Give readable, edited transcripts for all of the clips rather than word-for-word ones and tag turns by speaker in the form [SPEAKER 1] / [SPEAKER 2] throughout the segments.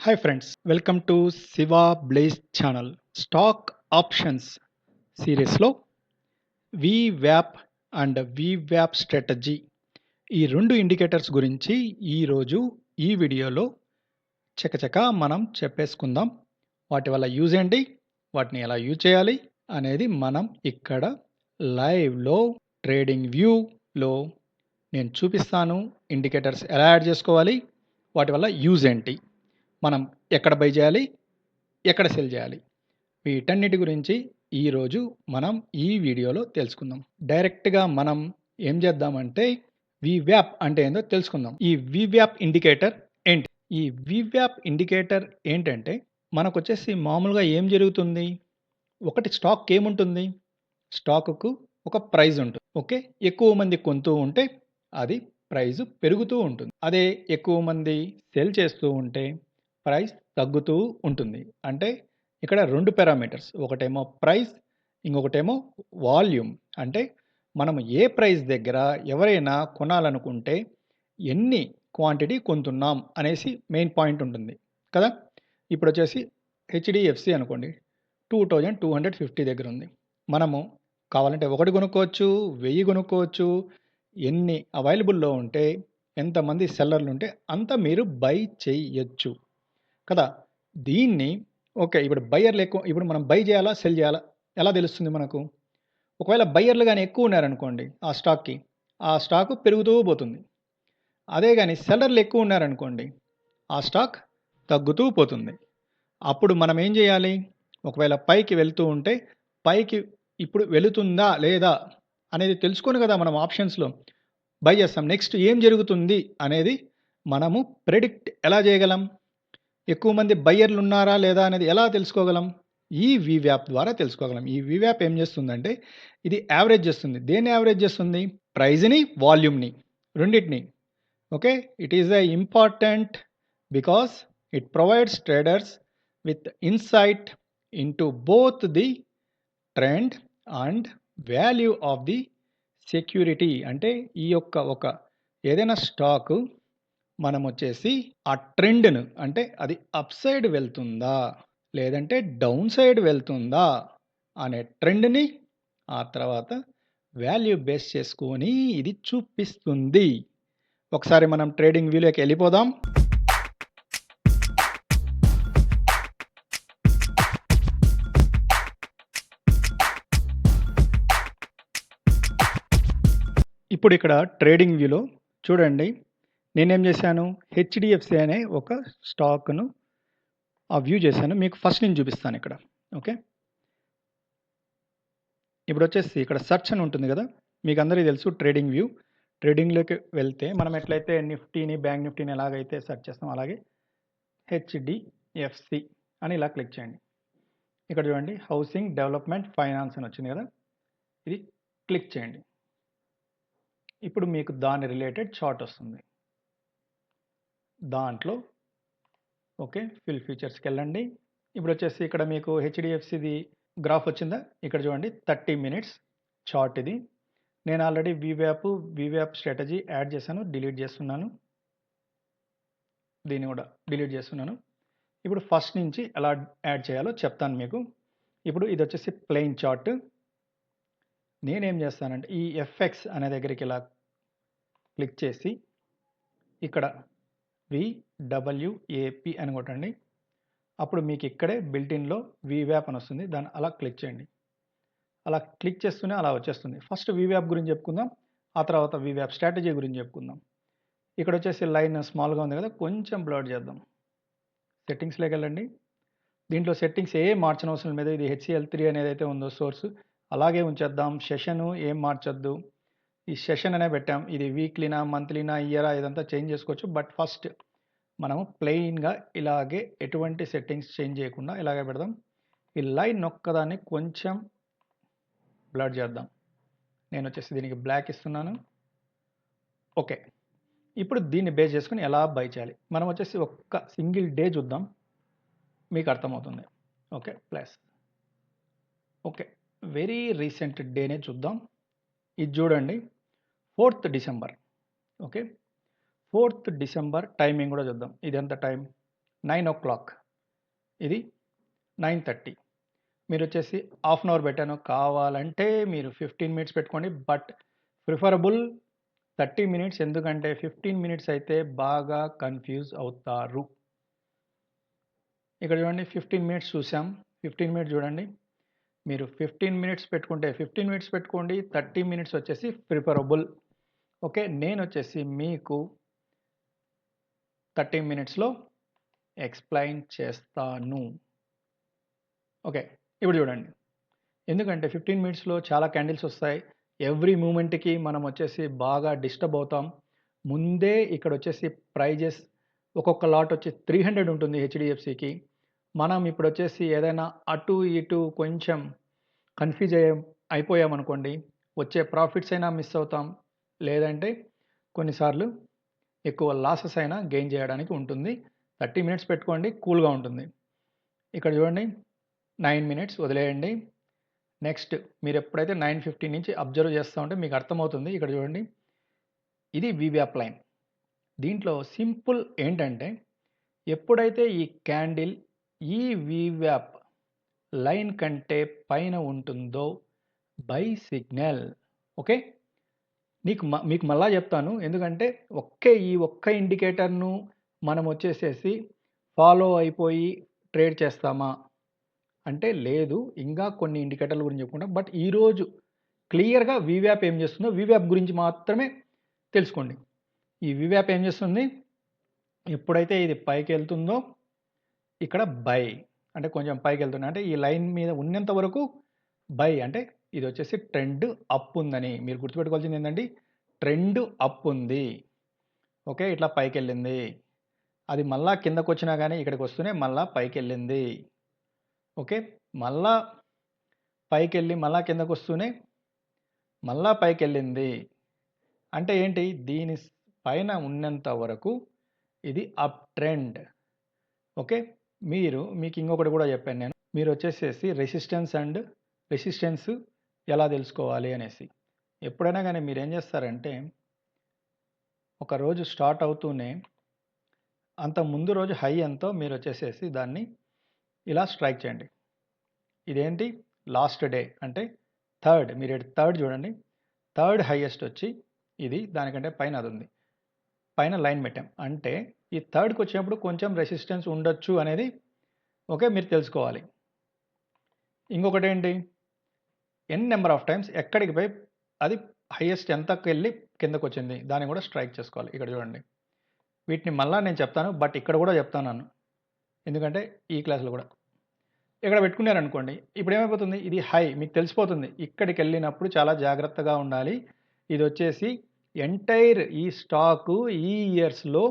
[SPEAKER 1] Hi friends, welcome to Shiva blaze channel. Stock options సిరీస్లో వీవ్యాప్ and వీవ్యాప్ strategy ఈ రెండు indicators గురించి ఈరోజు ఈ వీడియోలో చకచకా మనం చెప్పేసుకుందాం. వాటి వల్ల యూజ్ ఏంటి, వాటిని ఎలా యూజ్ చేయాలి అనేది మనం ఇక్కడ లైవ్లో ట్రేడింగ్ వ్యూలో నేను చూపిస్తాను. ఇండికేటర్స్ ఎలా యాడ్ చేసుకోవాలి, వాటి వల్ల యూజ్ ఏంటి, మనం ఎక్కడ బై చేయాలి, ఎక్కడ సెల్ చేయాలి, వీటన్నిటి గురించి ఈరోజు మనం ఈ వీడియోలో తెలుసుకుందాం. డైరెక్ట్గా మనం ఏం చేద్దామంటే వీవ్యాప్ అంటే ఏందో తెలుసుకుందాం. ఈ వీవ్యాప్ ఇండికేటర్ ఏంటి? ఈ వీవ్యాప్ ఇండికేటర్ ఏంటంటే మనకు వచ్చేసి మామూలుగా ఏం జరుగుతుంది, ఒకటి స్టాక్ ఏముంటుంది, స్టాకుకు ఒక ప్రైజ్ ఉంటుంది. ఓకే, ఎక్కువ మంది కొంటూ ఉంటే అది ప్రైజ్ పెరుగుతూ ఉంటుంది. అదే ఎక్కువ మంది సెల్ చేస్తూ ఉంటే ప్రైస్ తగ్గుతూ ఉంటుంది. అంటే ఇక్కడ రెండు పారామీటర్స్, ఒకటేమో ప్రైస్, ఇంకొకటేమో వాల్యూమ్. అంటే మనం ఏ ప్రైస్ దగ్గర ఎవరైనా కొనాలనుకుంటే ఎన్ని క్వాంటిటీ కొంటున్నాం అనేసి మెయిన్ పాయింట్ ఉంటుంది కదా. ఇప్పుడు వచ్చేసి హెచ్డిఎఫ్సి అనుకోండి, 2250 దగ్గర ఉంది. మనము కావాలంటే ఒకటి కొనుక్కోవచ్చు, 1000 కొనుక్కోవచ్చు. ఎన్ని అవైలబుల్లో ఉంటే, ఎంతమంది సెల్లర్లు ఉంటే అంత మీరు బై చేయొచ్చు కదా. దీన్ని ఓకే, ఇప్పుడు బయ్యర్లు ఎక్కువ, ఇప్పుడు మనం బై చేయాలా సెల్ చేయాలా ఎలా తెలుస్తుంది మనకు? ఒకవేళ బయ్యర్లు కానీ ఎక్కువ ఉన్నారనుకోండి ఆ స్టాక్కి, ఆ స్టాక్ పెరుగుతూ పోతుంది. అదే కానీ సెల్లర్లు ఎక్కువ ఉన్నారనుకోండి ఆ స్టాక్ తగ్గుతూ పోతుంది. అప్పుడు మనం ఏం చేయాలి? ఒకవేళ పైకి వెళ్తూ ఉంటే పైకి ఇప్పుడు వెళుతుందా లేదా అనేది తెలుసుకొని కదా మనం ఆప్షన్స్లో బై చేస్తాం. నెక్స్ట్ ఏం జరుగుతుంది అనేది మనము ప్రెడిక్ట్ ఎలా చేయగలం? ఎక్కువ మంది బయ్యర్లు ఉన్నారా లేదా అనేది ఎలా తెలుసుకోగలం? ఈ వీవ్యాప్ ద్వారా తెలుసుకోగలం. ఈ వీవ్యాప్ ఏం చేస్తుందంటే ఇది యావరేజ్ చేస్తుంది. దేన్ని యావరేజ్ చేస్తుంది? ప్రైజ్ని, వాల్యూమ్ని, రెండింటిని. Okay, it is a important because it provides traders with insight into both the trend and value of the security. అంటే ఈ యొక్క ఒక ఏదైనా స్టాకు మనం వచ్చేసి ఆ ట్రెండ్‌ను, అంటే అది అప్ సైడ్ వెళ్తుందా, లేదంటే డౌన్ సైడ్ వెళ్తుందా అనే ట్రెండ్‌ని ఆ తర్వాత వాల్యూ బేస్ చేసుకొని ఇది చూపిస్తుంది. ఒకసారి మనం ట్రేడింగ్ వ్యూలోకి వెళ్ళిపోదాం. ఇప్పుడు ఇక్కడ ట్రేడింగ్ వ్యూలో చూడండి, నేనేం చేశాను, హెచ్డిఎఫ్సి అనే ఒక స్టాక్ను ఆ వ్యూ చేశాను. మీకు ఫస్ట్ నేను చూపిస్తాను ఇక్కడ. ఓకే, ఇప్పుడు వచ్చేసి ఇక్కడ సెర్చ్ అని ఉంటుంది కదా, మీకు అందరికీ తెలుసు ట్రేడింగ్ వ్యూ. ట్రేడింగ్లోకి వెళ్తే మనం ఎట్లయితే నిఫ్టీని, బ్యాంక్ నిఫ్టీని ఎలాగైతే సెర్చ్ చేస్తాం అలాగే హెచ్డిఎఫ్సి అని ఇలా క్లిక్ చేయండి. ఇక్కడ చూడండి హౌసింగ్ డెవలప్మెంట్ ఫైనాన్స్ అని వచ్చింది కదా, ఇది క్లిక్ చేయండి. ఇప్పుడు మీకు దాని రిలేటెడ్ చార్ట్ వస్తుంది. దాంట్లో ఓకే, ఫిల్ ఫీచర్స్కి వెళ్ళండి. ఇప్పుడు వచ్చేసి ఇక్కడ మీకు హెచ్డిఎఫ్సిది గ్రాఫ్ వచ్చిందా, ఇక్కడ చూడండి 30 minutes చార్ట్ ఇది. నేను ఆల్రెడీ వీవ్యాప్ స్ట్రాటజీ యాడ్ చేశాను, డిలీట్ చేస్తున్నాను. దీన్ని కూడా డిలీట్ చేస్తున్నాను. ఇప్పుడు ఫస్ట్ నుంచి ఎలా యాడ్ చేయాలో చెప్తాను మీకు. ఇప్పుడు ఇది వచ్చేసి ప్లెయిన్ చార్ట్. నేనేం చేస్తానంటే ఈ ఎఫ్ఎక్స్ అనే దగ్గరికి ఇలా క్లిక్ చేసి ఇక్కడ విడబ్ల్యూఏపి అని కొట్టండి. అప్పుడు మీకు ఇక్కడే బిల్టిన్లో వీవ్యాప్ అని వస్తుంది, దాన్ని అలా క్లిక్ చేయండి. అలా క్లిక్ చేస్తూనే అలా వచ్చేస్తుంది. ఫస్ట్ వీవ్యాప్ గురించి చెప్పుకుందాం, ఆ తర్వాత వీవ్యాప్ స్ట్రాటజీ గురించి చెప్పుకుందాం. ఇక్కడ వచ్చేసి లైన్ స్మాల్గా ఉంది కదా, కొంచెం బ్లర్ చేద్దాం. సెట్టింగ్స్లోకి వెళ్ళండి. దీంట్లో సెట్టింగ్స్ ఏం మార్చనవసరం లేదు. ఇది HCL3 అనేది అయితే ఉందో సోర్స్ అలాగే ఉంచేద్దాం. సెషను ఏం మార్చొద్దు. ఈ సెషన్ అనే పెట్టాం. ఇది వీక్లీనా, మంత్లీనా, ఇయరా ఇదంతా చేంజ్ చేసుకోవచ్చు. బట్ ఫస్ట్ మనము ప్లెయిన్గా ఇలాగే ఎటువంటి సెట్టింగ్స్ చేంజ్ చేయకుండా ఇలాగే పెడదాం. ఈ లైన్ ఒక్కదాన్ని కొంచెం బ్లర్ చేద్దాం. నేను వచ్చేసి దీనికి బ్లాక్ ఇస్తున్నాను. ఓకే, ఇప్పుడు దీన్ని బేస్ చేసుకుని ఎలా బై చేయాలి మనం వచ్చేసి ఒక్క సింగిల్ డే చూద్దాం, మీకు అర్థమవుతుంది. Okay, plus okay, very recent డేనే చూద్దాం. ఇది చూడండి 4th December. Okay, 4th December timing కూడా చూద్దాం. ఇది ఎంత టైం, 9 o'clock, ఇది 9:30. మీరు వచ్చేసి హాఫ్ అన్ అవర్ పెట్టాను, కావాలంటే మీరు 15 మినిట్స్ పెట్టుకోండి, బట్ ప్రిఫరబుల్ 30 మినిట్స్. ఎందుకంటే 15 మినిట్స్ అయితే బాగా కన్ఫ్యూజ్ అవుతారు. ఇక్కడ చూడండి 15 మినిట్స్ చూసాం. 15 మినిట్స్ చూడండి, మీరు 15 మినిట్స్ పెట్టుకుంటే 15 మినిట్స్ పెట్టుకోండి, 30 మినిట్స్ వచ్చేసి ప్రిఫరబుల్. ఓకే, నేను వచ్చేసి మీకు 30 మినిట్స్లో ఎక్స్ప్లెయిన్ చేస్తాను. ఓకే, ఇప్పుడు చూడండి, ఎందుకంటే 15 మినిట్స్లో చాలా క్యాండిల్స్ వస్తాయి. ఎవ్రీ మూమెంట్కి మనం వచ్చేసి బాగా డిస్టర్బ్ అవుతాం. ముందే ఇక్కడ వచ్చేసి ప్రైజెస్ ఒక్కొక్క లాట్ వచ్చి 300 ఉంటుంది హెచ్డిఎఫ్సికి. మనం ఇప్పుడు వచ్చేసి ఏదైనా అటు ఇటు కొంచెం కన్ఫ్యూజ్ అయిపోయామనుకోండి, వచ్చే ప్రాఫిట్స్ అయినా మిస్ అవుతాం, లేదంటే కొన్నిసార్లు ఎక్కువ లాసెస్ అయినా గెయిన్ చేయడానికి ఉంటుంది. 30 మినిట్స్ పెట్టుకోండి, కూల్గా ఉంటుంది. ఇక్కడ చూడండి 9 మినిట్స్ వదిలేయండి. నెక్స్ట్ మీరు ఎప్పుడైతే 9:15 నుంచి అబ్జర్వ్ చేస్తూ ఉంటే మీకు అర్థమవుతుంది. ఇక్కడ చూడండి, ఇది వీవ్యాప్ లైన్. దీంట్లో సింపుల్ ఏంటంటే, ఎప్పుడైతే ఈ క్యాండిల్ ఈ వీవ్యాప్ లైన్ కంటే పైన ఉంటుందో బై సిగ్నల్. ఓకే, మీకు మళ్ళా చెప్తాను, ఎందుకంటే ఈ ఒక్క ఇండికేటర్ను మనం వచ్చేసేసి ఫాలో అయిపోయి ట్రేడ్ చేస్తామా అంటే లేదు, ఇంకా కొన్ని ఇండికేటర్ల గురించి చెప్పుకుంటాం. బట్ ఈరోజు క్లియర్గా వీవ్యాప్ ఏం చేస్తుందో వీవ్యాప్ గురించి మాత్రమే తెలుసుకోండి. ఈ వీవ్యాప్ ఏం చేస్తుంది, ఎప్పుడైతే ఇది పైకి వెళ్తుందో ఇక్కడ బై అంటే కొంచెం పైకి వెళ్తుంది, అంటే ఈ లైన్ మీద ఉన్నంత వరకు బై, అంటే ఇది వచ్చేసి ట్రెండ్ అప్ ఉందని మీరు గుర్తుపెట్టుకోవాల్సింది ఏంటండి, ట్రెండ్ అప్ ఉంది. ఓకే, ఇట్లా పైకి వెళ్ళింది, అది మళ్ళా కిందకు వచ్చినా కానీ ఇక్కడికి వస్తూనే మళ్ళా పైకి వెళ్ళింది. ఓకే, మళ్ళా పైకి వెళ్ళి మళ్ళా కిందకు వస్తూనే మళ్ళా పైకి వెళ్ళింది, అంటే ఏంటి, దీని పైన ఉన్నంత వరకు ఇది అప్ ట్రెండ్. ఓకే, మీకు ఇంకొకటి కూడా చెప్పాను నేను, మీరు వచ్చేసేసి రెసిస్టెన్స్ ఎలా తెలుసుకోవాలి అనేసి. ఎప్పుడైనా కానీ మీరు ఏం చేస్తారంటే, ఒక రోజు స్టార్ట్ అవుతూనే అంత ముందు రోజు హై ఎంతో మీరు వచ్చేసేసి దాన్ని ఇలా స్ట్రైక్ చేయండి. ఇదేంటి, లాస్ట్ డే అంటే థర్డ్, మీరు థర్డ్ చూడండి, థర్డ్ హైయెస్ట్ వచ్చి ఇది, దానికంటే పైన అది ఉంది, పైన లైన్ పెట్టాం, అంటే ఈ థర్డ్కి వచ్చినప్పుడు కొంచెం రెసిస్టెన్స్ ఉండొచ్చు అనేది ఓకే మీరు తెలుసుకోవాలి. ఇంకొకటి ఏంటి, నెంబర్ ఆఫ్ టైమ్స్ ఎక్కడికి పోయి అది హైయెస్ట్ ఎంతకు వెళ్ళి కిందకు వచ్చింది దాన్ని కూడా స్ట్రైక్ చేసుకోవాలి. ఇక్కడ చూడండి, వీటిని మళ్ళీ నేను చెప్తాను, బట్ ఇక్కడ కూడా చెప్తాను నన్ను, ఎందుకంటే ఈ క్లాస్లో కూడా ఇక్కడ పెట్టుకున్నారనుకోండి, ఇప్పుడు ఏమైపోతుంది, ఇది హై మీకు తెలిసిపోతుంది. ఇక్కడికి వెళ్ళినప్పుడు చాలా జాగ్రత్తగా ఉండాలి. ఇది వచ్చేసి ఎంటైర్ ఈ స్టాకు ఈ ఇయర్స్లో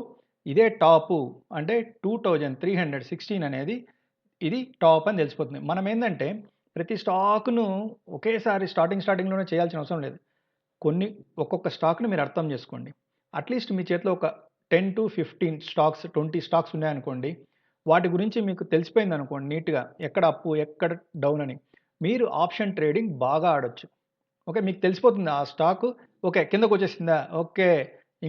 [SPEAKER 1] ఇదే టాపు, అంటే 2316 అనేది ఇది టాప్ అని తెలిసిపోతుంది. మనం ఏంటంటే ప్రతి స్టాక్ను ఒకేసారి స్టార్టింగ్లోనే చేయాల్సిన అవసరం లేదు. ఒక్కొక్క స్టాక్ని మీరు అర్థం చేసుకోండి. అట్లీస్ట్ మీ చేతిలో ఒక 10 to 15 స్టాక్స్ 20 స్టాక్స్ ఉన్నాయనుకోండి, వాటి గురించి మీకు తెలిసిపోయింది అనుకోండి నీట్గా, ఎక్కడ అప్పు ఎక్కడ డౌన్ అని, మీరు ఆప్షన్ ట్రేడింగ్ బాగా ఆడొచ్చు. ఓకే, మీకు తెలిసిపోతుంది ఆ స్టాక్ ఓకే కిందకు వచ్చేసిందా, ఓకే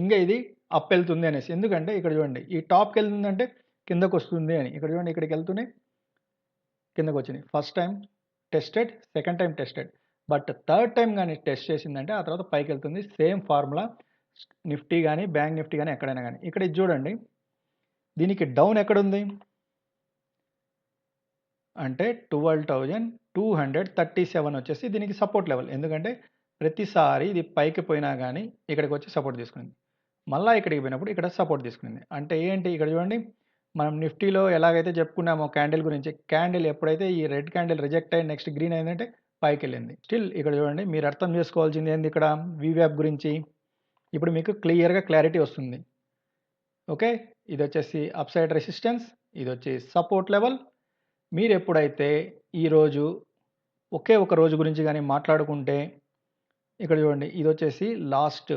[SPEAKER 1] ఇంకా ఇది అప్ వెళ్తుంది అనేసి. ఎందుకంటే ఇక్కడ చూడండి, ఈ టాప్కి వెళ్తుందంటే కిందకు వస్తుంది అని. ఇక్కడ చూడండి, ఇక్కడికి వెళ్తూనే కిందకు వచ్చినాయి. First time tested, second time tested, but third time కానీ టెస్ట్ చేసిందంటే ఆ తర్వాత పైకి వెళ్తుంది. సేమ్ ఫార్ములా నిఫ్టీ కానీ బ్యాంక్ నిఫ్టీ కానీ ఎక్కడైనా కానీ. ఇక్కడ ఇది చూడండి, దీనికి డౌన్ ఎక్కడుంది అంటే 12,237 వచ్చేసి దీనికి సపోర్ట్ లెవెల్. ఎందుకంటే ప్రతిసారి ఇది పైకి పోయినా కానీ ఇక్కడికి వచ్చి సపోర్ట్ తీసుకునింది, మళ్ళీ ఇక్కడికి పోయినప్పుడు ఇక్కడ సపోర్ట్ తీసుకునింది. అంటే ఏంటి, ఇక్కడ చూడండి, మనం నిఫ్టీలో ఎలాగైతే చెప్పుకున్నామో క్యాండిల్ గురించి, క్యాండిల్ ఎప్పుడైతే ఈ రెడ్ క్యాండిల్ రిజెక్ట్ అయ్యి నెక్స్ట్ గ్రీన్ అయిందంటే పైకి వెళ్ళింది. స్టిల్ ఇక్కడ చూడండి, మీరు అర్థం చేసుకోవాల్సింది ఏంది, ఇక్కడ వీవ్యాప్ గురించి ఇప్పుడు మీకు క్లియర్గా క్లారిటీ వస్తుంది. ఓకే, ఇది వచ్చేసి అప్ సైడ్ రెసిస్టెన్స్, ఇది వచ్చి సపోర్ట్ లెవెల్. మీరు ఎప్పుడైతే ఈరోజు ఒకే ఒక రోజు గురించి కానీ మాట్లాడుకుంటే, ఇక్కడ చూడండి, ఇది వచ్చేసి లాస్ట్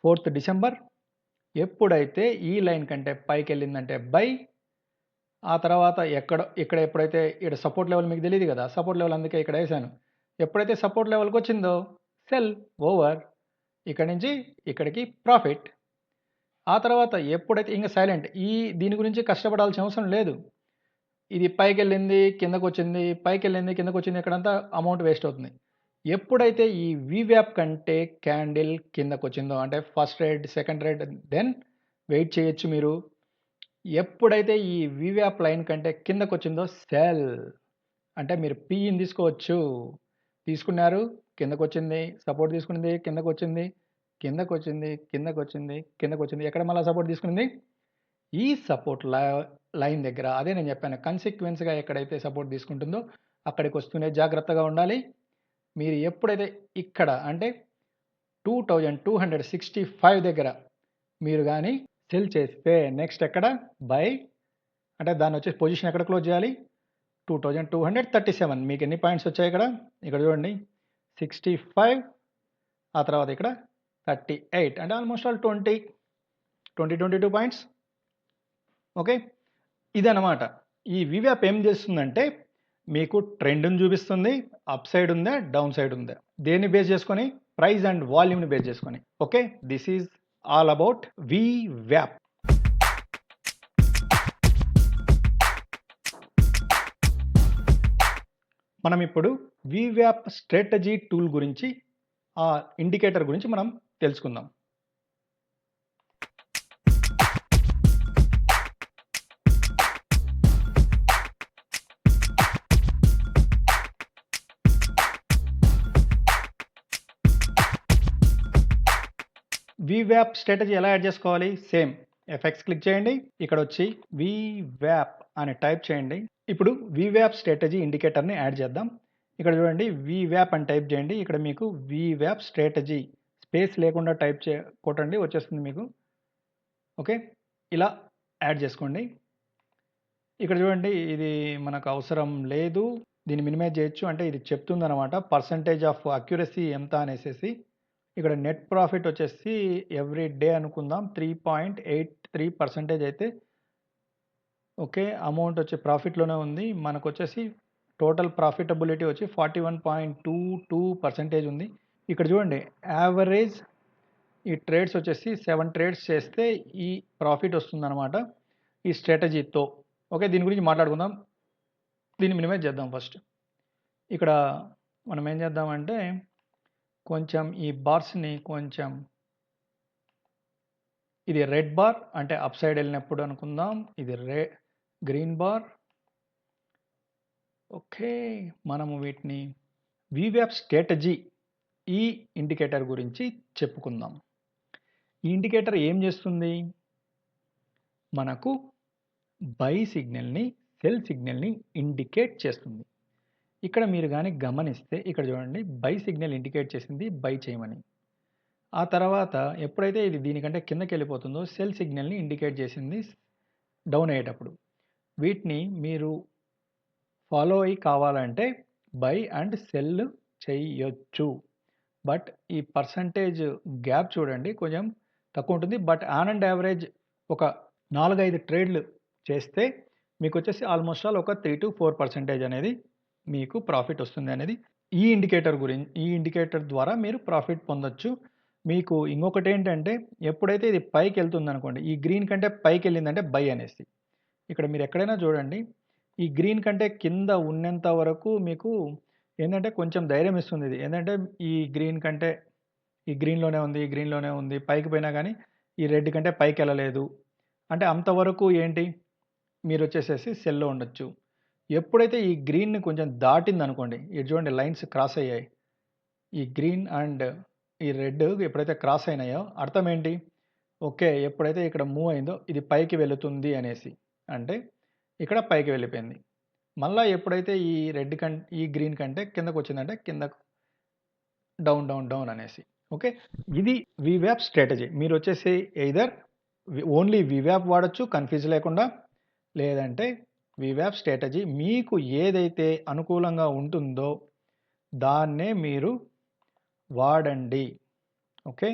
[SPEAKER 1] 4th డిసెంబర్, ఎప్పుడైతే ఈ లైన్ కంటే పైకి వెళ్ళిందంటే బై, ఆ తర్వాత ఇక్కడ ఎప్పుడైతే ఇక్కడ సపోర్ట్ లెవెల్ మీకు తెలియదు కదా, సపోర్ట్ లెవెల్ అందుకే ఇక్కడ వేసాను. ఎప్పుడైతే సపోర్ట్ లెవెల్కి వచ్చిందో సెల్ ఓవర్, ఇక్కడ నుంచి ఇక్కడికి ప్రాఫిట్. ఆ తర్వాత ఎప్పుడైతే ఇంక సైలెంట్. దీని గురించి కష్టపడాల్సిన అవసరం లేదు. ఇది పైకెళ్ళింది, కిందకొచ్చింది, పైకెళ్ళింది, కిందకొచ్చింది ఇక్కడంతా అమౌంట్ వేస్ట్ అవుతుంది. ఎప్పుడైతే ఈ వీవ్యాప్ కంటే క్యాండిల్ కిందకొచ్చిందో అంటే first rate, second rate then wait చేయొచ్చు మీరు. ఎప్పుడైతే ఈ వీవ్యాప్ లైన్ కంటే కిందకొచ్చిందో సెల్. అంటే మీరు పీఈని తీసుకోవచ్చు. తీసుకున్నారు, కిందకొచ్చింది, సపోర్ట్ తీసుకునింది, కిందకొచ్చింది, కిందకొచ్చింది, కిందకొచ్చింది, కిందకొచ్చింది. ఎక్కడ మళ్ళా సపోర్ట్ తీసుకునింది? ఈ సపోర్ట్ లైన్ దగ్గర. అదే నేను చెప్పాను. కన్సిక్వెన్స్‌గా ఎక్కడైతే సపోర్ట్ తీసుకుంటుందో అక్కడికొస్తూనే జాగ్రత్తగా ఉండాలి. మీరు ఎప్పుడైతే ఇక్కడ అంటే 2265 దగ్గర మీరు గాని సెల్ చేస్తే నెక్స్ట్ ఎక్కడ బై అంటే దాన్నొచ్చేసి పొజిషన్ ఎక్కడ క్లోజ్ చేయాలి? 2237 మీకు ఎన్ని పాయింట్స్ వచ్చాయి ఇక్కడ? ఇక్కడ చూడండి 65 ఆ తర్వాత ఇక్కడ 38 అంటే ఆల్మోస్ట్ ఆల్ 22 పాయింట్స్. ఓకే. ఇదనమాట. ఈ వీవ్యాప్ ఏం చేస్తుందంటే మీకు ట్రెండ్‌ని చూపిస్తుంది. అప్ సైడ్ ఉందా? డౌన్ సైడ్ ఉందా? దేన్ని బేస్ చేసుకొని? ప్రైస్ అండ్ వాల్యూమ్‌ని బేస్ చేసుకొని. Okay. This is all about వీవ్యాప్. మనం ఇప్పుడు వీవ్యాప్ స్ట్రాటజీ టూల్ గురించి ఆ ఇండికేటర్ గురించి మనం తెలుసుకుందాం. వీవ్యాప్ స్ట్రాటజీ ఎలా యాడ్ చేసుకోవాలి? సేమ్ ఎఫెక్ట్స్ క్లిక్ చేయండి. ఇక్కడ వచ్చి వీవ్యాప్ అని టైప్ చేయండి. ఇప్పుడు వీవ్యాప్ స్ట్రాటజీ ఇండికేటర్ని యాడ్ చేద్దాం. ఇక్కడ చూడండి వీవ్యాప్ అని టైప్ చేయండి. ఇక్కడ మీకు వీవ్యాప్ స్ట్రాటజీ స్పేస్ లేకుండా టైప్ కొట్టండి, వచ్చేస్తుంది మీకు. ఓకే. ఇలా యాడ్ చేసుకోండి. ఇక్కడ చూడండి ఇది మనకు అవసరం లేదు. దీన్ని మినిమైజ్ చేయొచ్చు. అంటే ఇది చెప్తుందనమాట పర్సంటేజ్ ఆఫ్ అక్యురసీ ఎంత అనేసేసి. ఇక్కడ నెట్ ప్రాఫిట్ వచ్చేసి ఎవ్రీ డే అనుకుందాం 3.83% అయితే ఓకే. అమౌంట్ వచ్చి ప్రాఫిట్‌లోనే ఉంది. మనకొచ్చేసి టోటల్ ప్రాఫిటబిలిటీ వచ్చి 41.22% ఉంది. ఇక్కడ చూడండి యావరేజ్ ఈ ట్రేడ్స్ వచ్చేసి 7 ట్రేడ్స్ చేస్తే ఈ ప్రాఫిట్ వస్తుందనమాట ఈ స్ట్రాటజీతో. ఓకే. దీని గురించి మాట్లాడుకుందాం. దీన్ని మినిమైజ్ చేద్దాం ఫస్ట్. ఇక్కడ మనం ఏం చేద్దామంటే కొంచెం ఈ బార్స్‌ని కొంచెం ఇది రెడ్ బార్ అంటే అప్ సైడ్ వెళ్ళినప్పుడు అనుకుందాం. ఇది గ్రీన్ బార్. ఓకే. మనము వీటిని వీవ్యాప్ స్ట్రాటజీ ఈ ఇండికేటర్ గురించి చెప్పుకుందాం. ఈ ఇండికేటర్ ఏం చేస్తుంది? మనకు బై సిగ్నల్‌ని, సెల్ సిగ్నల్‌ని ఇండికేట్ చేస్తుంది. ఇక్కడ మీరు గాని గమనిస్తే ఇక్కడ చూడండి బై సిగ్నల్ ఇండికేట్ చేసింది బై చేయమని. ఆ తర్వాత ఎప్పుడైతే ఇది దీనికంటే కిందకెళ్ళిపోతుందో సెల్ సిగ్నల్‌ని ఇండికేట్ చేసింది డౌన్ అయ్యేటప్పుడు. వీటిని మీరు ఫాలో అయ్యి కావాలంటే బై అండ్ సెల్ చేయొచ్చు. బట్ ఈ పర్సంటేజ్ గ్యాప్ చూడండి కొంచెం తక్కువ ఉంటుంది. బట్ ఆన్ అండ్ యావరేజ్ ఒక 4-5 ట్రేడ్‌లు చేస్తే మీకొచ్చేసి ఆల్మోస్ట్ ఆల్ ఒక 3-4% అనేది మీకు ప్రాఫిట్ వస్తుంది అనేది ఈ ఇండికేటర్ ద్వారా మీరు ప్రాఫిట్ పొందొచ్చు. మీకు ఇంకొకటేంటంటే ఎప్పుడైతే ఇది పైకెళ్తుందనుకోండి, ఈ గ్రీన్ కంటే పైకెళ్ళిందంటే బై అనేసి. ఇక్కడ మీరు ఎక్కడైనా చూడండి ఈ గ్రీన్ కంటే కింద ఉన్నంత వరకు మీకు ఏందంటే కొంచెం ధైర్యం ఇస్తుంది ఇది. ఏందంటే ఈ గ్రీన్ కంటే ఈ గ్రీన్‌లోనే ఉంది, ఈ గ్రీన్‌లోనే ఉంది. పైకి పోయినా గానీ ఈ రెడ్ కంటే పైకెళ్ళలేదు. అంటే అంతవరకు ఏంటి మీరొచ్చేసేసి సెల్‌లో ఉండొచ్చు. ఎప్పుడైతే ఈ గ్రీన్‌ని కొంచెం దాటిందనుకోండి, ఇది చూడండి లైన్స్ క్రాస్ అయ్యాయి. ఈ గ్రీన్ అండ్ ఈ రెడ్ ఎప్పుడైతే క్రాస్ అయినాయో అర్థం ఏంటి? ఓకే. ఎప్పుడైతే ఇక్కడ మూవ్ అయిందో ఇది పైకి వెళుతుంది అనేసి. అంటే ఇక్కడ పైకి వెళ్ళిపోయింది. మళ్ళా ఎప్పుడైతే ఈ గ్రీన్ కంటే కిందకొచ్చిందంటే కిందకు డౌన్ అనేసి. ఓకే. ఇది వీవ్యాప్ స్ట్రాటజీ. మీరొచ్చేసి ఎయిదర్ ఓన్లీ వీవ్యాప్ వాడొచ్చు కన్‌ఫ్యూజ్ లేకుండా. లేదంటే వీవ్యాప్ స్ట్రాటజీ మీకు ఏదైతే అనుకూలంగా ఉంటుందో దాన్నే మీరు వాడండి. ఓకే.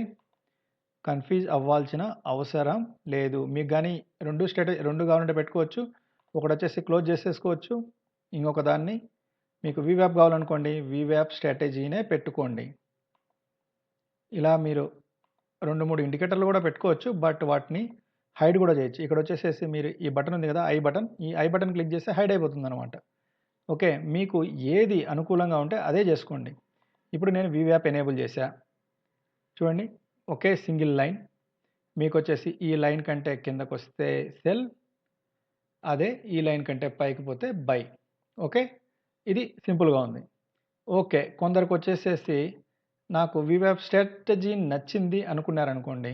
[SPEAKER 1] కన్‌ఫ్యూజ్ అవ్వాల్సిన అవసరం లేదు. మీకు గాని 2 కావాలంటే పెట్టుకోవచ్చు. ఒకటొచ్చేసి క్లోజ్ చేసేసుకోవచ్చు. ఇంకొక దాన్ని మీకు వీవ్యాప్ కావాలనుకోండి వీవ్యాప్ స్ట్రాటజీనే పెట్టుకోండి. ఇలా మీరు 2, 3 ఇండికేటర్లు కూడా పెట్టుకోవచ్చు. బట్ వాటిని హైడ్ కూడా చేయొచ్చు. ఇక్కడ వచ్చేసేసి మీరు ఈ బటన్ ఉంది కదా! I button. ఈ ఐ బటన్ క్లిక్ చేస్తే హైడ్ అయిపోతుందనమాట. ఓకే. మీకు ఏది అనుకూలంగా ఉంటే అదే చేసుకోండి. ఇప్పుడు నేను వీవ్యాప్ ఎనేబుల్ చేశా. చూడండి. ఒకే సింగిల్ లైన్. మీకొచ్చేసి ఈ లైన్ కంటే కిందకొస్తే సెల్. అదే ఈ లైన్ కంటే పైకి పోతే బై. ఓకే. ఇది సింపుల్‌గా ఉంది. ఓకే. కొందరికొచ్చేసేసి నాకు వీవ్యాప్ స్ట్రాటజీ నచ్చింది అనుకున్నారనుకోండి.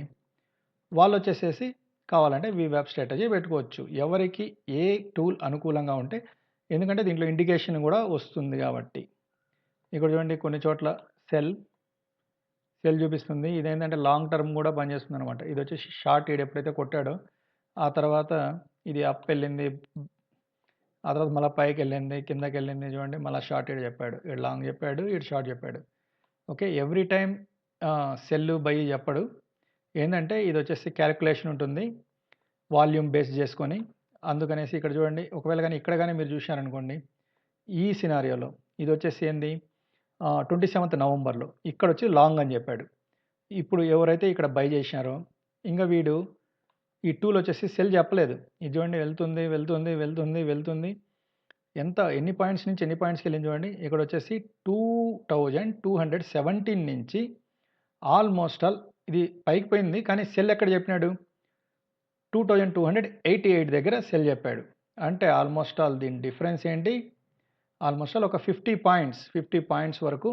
[SPEAKER 1] వాళ్ళొచ్చేసేసి కావాలంటే వీవ్యాప్ స్ట్రాటజీ పెట్టుకోవచ్చు. ఎవరికి ఏ టూల్ అనుకూలంగా ఉంటే ఎందుకంటే దీంట్లో ఇండికేషన్ కూడా వస్తుంది కాబట్టి. ఇక్కడ చూడండి కొన్ని చోట్ల సెల్ చూపిస్తుంది. ఇదేంటంటే లాంగ్ టర్మ్ కూడా పనిచేస్తుందనమాట. ఇదొచ్చేసి షార్ట్ ఎప్పుడైతే కొట్టాడో ఆ తర్వాత ఇది అప్ ఎళ్ళింది. ఆ తర్వాత మళ్ళా పైకెళ్ళింది, కిందకెళ్ళింది చూడండి. మళ్ళా షార్ట్ చెప్పాడు. ఈడు లాంగ్ చెప్పాడు, ఈడు షార్ట్ చెప్పాడు. Okay. Every time cell, by చెప్పడు. ఏందంటే ఇదొచ్చేసి క్యాలిక్యులేషన్ ఉంటుంది. వాల్యూమ్ బేస్ చేసుకొని. అందుకనేసి ఇక్కడ చూడండి. ఒకవేళ గాని ఇక్కడ గాని మీరు చూశారనుకోండి. ఈ సినారియోలో ఇదొచ్చేసి ఏంది 27th నవంబర్‌లో ఇక్కడొచ్చి లాంగ్ అని చెప్పాడు. ఇప్పుడు ఎవరైతే ఇక్కడ బై చేసినారో ఇంక వీడు ఈ టూల్ వచ్చేసి సెల్ చెప్పలేదు. ఇది చూడండి వెళ్తుంది, వెళ్తుంది, వెళ్తుంది, వెళ్తుంది. ఎన్ని పాయింట్స్ నుంచి ఎన్ని పాయింట్స్‌కెళ్ళింది చూడండి. ఇక్కడొచ్చేసి 2217 నుంచి ఆల్మోస్ట్ ఆల్ ఇది పైకి పోయింది. కానీ సెల్ ఎక్కడ చెప్పినాడు? 2288 దగ్గర సెల్ చెప్పాడు. అంటే ఆల్మోస్ట్ ఆల్ దీని డిఫరెన్స్ ఏంటి? ఆల్మోస్ట్ ఆల్ ఒక 50 పాయింట్స్ వరకు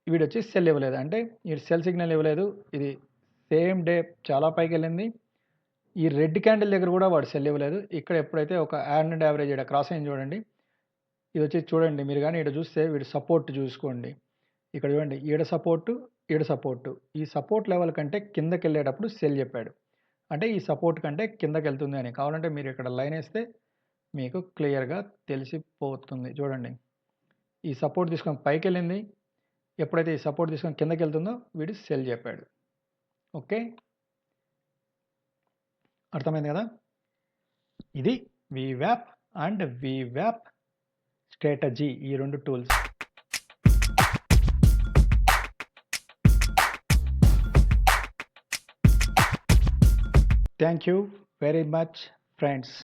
[SPEAKER 1] వీడొచ్చి సెల్ ఇవ్వలేదు. అంటే ఈడు సెల్ సిగ్నల్ ఇవ్వలేదు. ఇది సేమ్ డే చాలా పైకెళ్ళింది. ఈ రెడ్ క్యాండిల్ దగ్గర కూడా వాడు సెల్ ఇవ్వలేదు. ఇక్కడ ఎప్పుడైతే ఒక అండ్ యావరేజ్ ఈడ క్రాస్ అయింది చూడండి. ఇది వచ్చి చూడండి మీరు గాని ఈడ చూస్తే వీడు సపోర్ట్ చూసుకోండి. ఇక్కడ చూడండి ఈడ సపోర్టు. ఈ సపోర్ట్ లెవెల్ కంటే కిందకెళ్ళేటప్పుడు సెల్ చెప్పాడు. అంటే ఈ సపోర్ట్ కంటే కిందకెళ్తుంది అని. కావాలంటే మీరు ఇక్కడ లైన్ ఏస్తే మీకు క్లియర్‌గా తెలిసిపోతుంది. చూడండి. ఈ సపోర్ట్ తీసుకొని పైకెళ్ళింది. ఎప్పుడైతే ఈ సపోర్ట్ తీసుకొని కిందకెళ్తుందో వీడు సెల్ చెప్పాడు. ఓకే. అర్థమైంది కదా! ఇది వీవ్యాప్ అండ్ వీవ్యాప్ స్ట్రాటజీ ఈ 2 tools. Thank you very much friends.